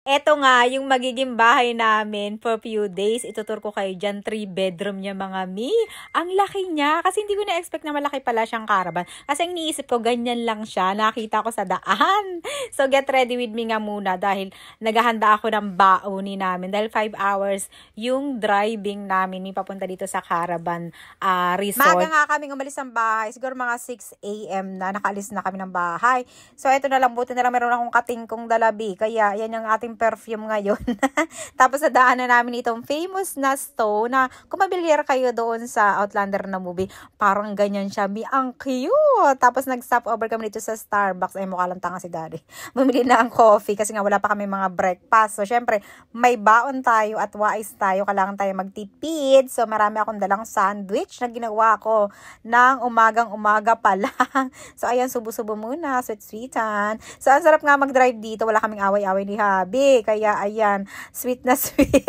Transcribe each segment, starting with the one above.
Eto nga, yung magiging bahay namin for few days. Itutur ko kayo dyan. 3 bedroom niya mga mi. Ang laki niya. Kasi hindi ko na-expect na malaki pala siyang caravan. Kasi ang iniisip ko, ganyan lang siya. Nakita ko sa daan. So, get ready with me nga muna. Dahil naghahanda ako ng baoni namin. Dahil 5 hours yung driving namin. Papunta dito sa caravan resort. Maga nga kaming umalis ng bahay. Siguro mga 6 AM na. Nakaalis na kami ng bahay. So, eto na lang. Buti na lang meron akong katingkong dalabi. Kaya, yan yung ating perfume ngayon. Tapos nadaanan namin itong famous na stone na kung mabiliar kayo doon sa Outlander na movie, parang ganyan siya. Ang cute! Tapos nag-stop over kami dito sa Starbucks. Ay, mukha lang tanga si Daddy. Bumili na ang coffee kasi nga wala pa kami mga breakfast. So, syempre, may baon tayo at wais tayo. Kailangan tayo magtipid. So, marami akong dalang sandwich na ginawa ko ng umagang-umaga pa lang. So, ayan, subo-subo muna. Sweet-sweetan. So, ang sarap nga mag-drive dito. Wala kaming away-away ni Habi. Kaya, ayan, sweet na sweet.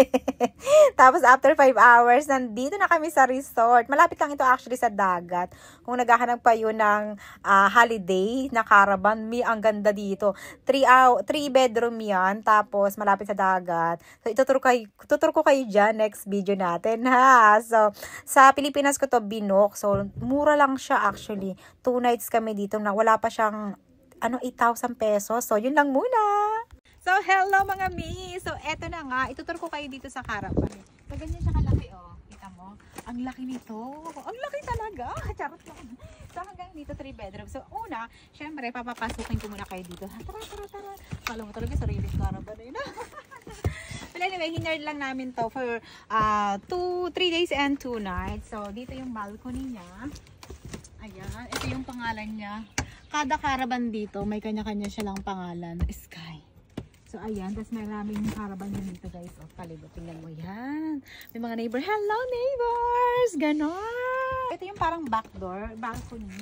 Tapos, after 5 hours, nandito na kami sa resort. Malapit lang ito actually sa dagat. Kung naghahanap pa yun ng holiday na caravan, ang ganda dito. 3 bedroom yan. Tapos, malapit sa dagat. So, tutur ko kayo dyan next video natin, ha? So, sa Pilipinas ko to binook. So, mura lang siya actually. 2 nights kami dito na wala pa siyang 8,000 pesos. So, yun lang muna. So, hello mga mi! So, eto na nga. Itutur ko kayo dito sa caravan. So, ganyan siya kalaki, oh. Kita mo? Ang laki nito. Ang laki talaga. Charot lang. So, hanggang dito 3 bedroom. So, una, syempre, papapasukin ko muna kayo dito. Tara. Kala mo talaga sariling caravan eh. But anyway, hinerd lang namin to for 3 days and 2 nights. So, dito yung balcony niya. Ayan. Ito yung pangalan niya. Kada caravan dito, may kanya-kanya siya lang pangalan. Sky. So, ayan. Tapos maraming caravan yun dito, guys. O, palibot. Tingnan mo yan. May mga neighbor. Hello, neighbors! Ganon! Ito yung parang backdoor, balcony.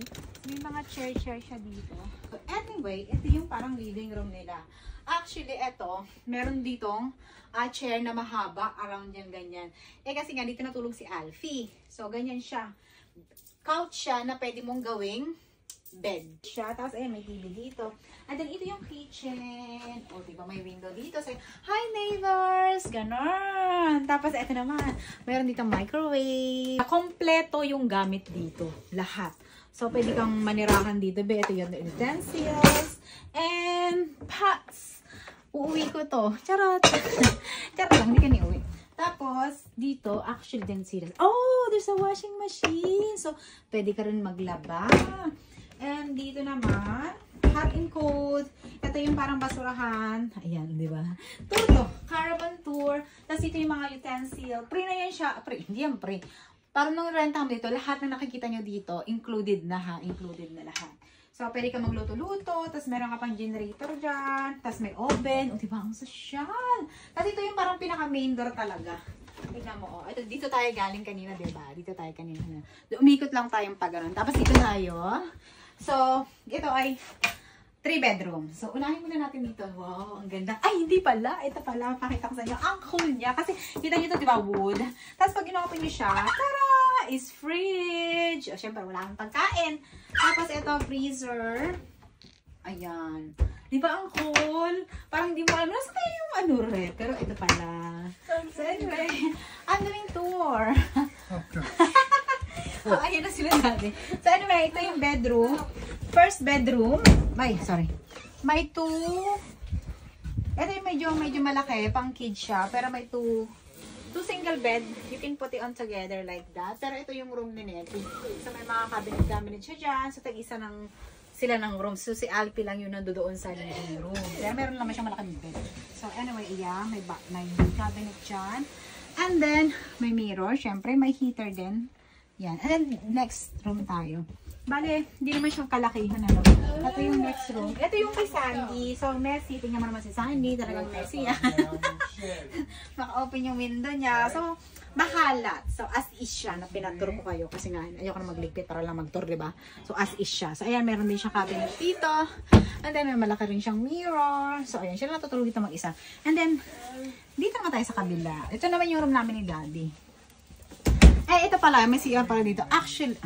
May mga chair siya dito. So, anyway, ito yung parang living room nila. Actually, ito, meron ditong chair na mahaba. Around yan, ganyan. Kasi nga, dito natulog si Alfie. So, ganyan siya. Couch siya na pwede mong gawing bed siya. Tapos, ayan, may TV dito. And then, ito yung kitchen. O, diba, may window dito. So, hi, neighbors! Ganon! Tapos, ito naman. Mayroon dito microwave. Kompleto yung gamit dito. Lahat. So, pwede kang manirahan dito. Ito yung utensils. And, pots. Uuwi ko to. Charot! Charot lang, hindi ka ni-uwi. Tapos, dito, actually, then sila. Oh, there's a washing machine. So, pwede ka rin maglaba. And dito naman, hot and cold. Ito yung parang basurahan. Ayan, di ba? Tour to. Caravan tour. Tapos ito yung mga utensil. Pre na yan siya. Pre, hindi yan pre. Parang nung renta mo dito, lahat na nakikita nyo dito, included na ha. Included na lahat. So, pwede ka magluto-luto. Tapos meron ka pang generator dyan. Tapos may oven. O, diba? Ang sosyal. Tapos ito yung parang pinaka-main door talaga. Tignan mo, oh. Ito, dito tayo galing kanina, diba? Dito tayo kanina. Umikot lang tayong pag-aroon. Tapos dito tayo. So, ito ay 3 bedroom. So, unahin muna natin dito. Wow, ang ganda. Ay, hindi pala. Ito pala. Pakita ko sa inyo. Ang cool niya. Kasi, kita nyo ito, diba, wood. Tapos, pag inopen nyo siya, tara! Is fridge. O, syempre, wala kang pagkain. Tapos, ito, freezer. Ayan. Diba, ang cool? Parang hindi mo alam. Nasa kayo yung red. Pero, ito pala. So, anyway, I'm doing tour. Okay. Oh, ayan na sila natin. So, anyway, ito yung bedroom. First bedroom. May 2. Ito yung medyo malaki. Pang kids siya. Pero may 2 single bed. You can put it on together like that. Pero ito yung room ni Nettie. So, may mga cabinet siya dyan. So, tag-isa sila ng room. So, si Alfie lang yun nandoon sa living room. Pero meron naman siyang malaking bed. So, anyway, yeah, may cabinet dyan. And then, may mirror. Siyempre, may heater din. Yan. And then, next room tayo. Bale, hindi naman siyang kalakihan. Ito yung next room. Ito yung kay Sandy. So, messy. Tingnan mo naman si Sandy. Talagang messy yan. Maka-open yung window niya. So, makalat. So, as is siya na pinatur ko kayo. Kasi nga, ayoko na magligpit para lang mag-tour, diba? So, as is siya. So, ayan, meron din siyang cabinet dito. And then, may malaki rin siyang mirror. So, ayan, siya lang tutulog dito mag-isa. And then, dito naman tayo sa kabila. Ito naman yung room namin ni Daddy. Eh, ito pala. May CR pala dito. Actually,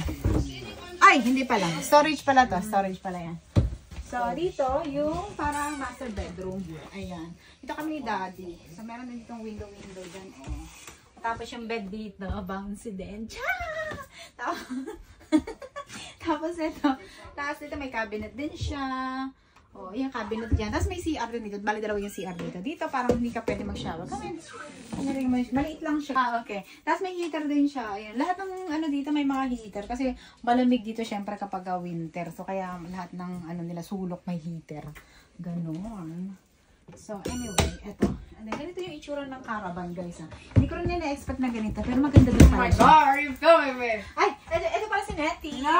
ay, hindi pala. Storage pala to. Storage pala yan. So, dito, yung parang master bedroom. Ayan. Dito kami ni Daddy. So, meron din ditong window dyan. Oh. Tapos yung bed dito, bouncy din. Tapos ito. Tapos dito may cabinet din siya. Oh, yung cabinet dyan. Tapos may CR din dito. Bali, dalawa yung CR dito. Dito, parang hindi ka pwede mag-shower. Maliit lang siya. Okay. Tapos may heater din siya. Ayan. Lahat ng dito may mga heater. Kasi malamig dito syempre kapag winter. So, kaya lahat ng nila sulok may heater. Ganon. So, anyway, eto. Ganito yung itsura ng caravan, guys. Hindi ko rin na-expect na ganito. Pero maganda din pala siya. Where are you going with? Ay, ito pala si Nettie. No!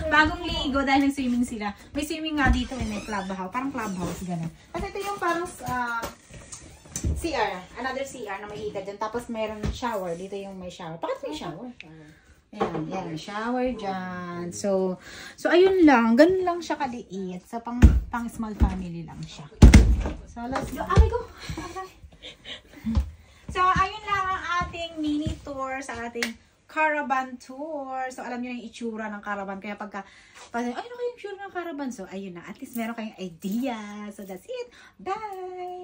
Bagong ligo dahil nag-swimming sila. May swimming nga dito may clubhouse. Parang clubhouse, gano'n. Kasi ito yung parang CR. Another CR na may heater dyan. Tapos meron shower. Dito yung may shower. Bakit may shower? Yan. Shower dyan. So ayun lang. Ganun lang siya kaliit. So, pang small family lang siya. So, let's go. Go! So, ayun lang ang ating mini tour sa ating caravan tour. So, alam niyo yung itsura ng caravan. Kaya pagka, ano kayo yung itsura ng caravan? So, ayun na. At least meron kayong idea. So, that's it. Bye!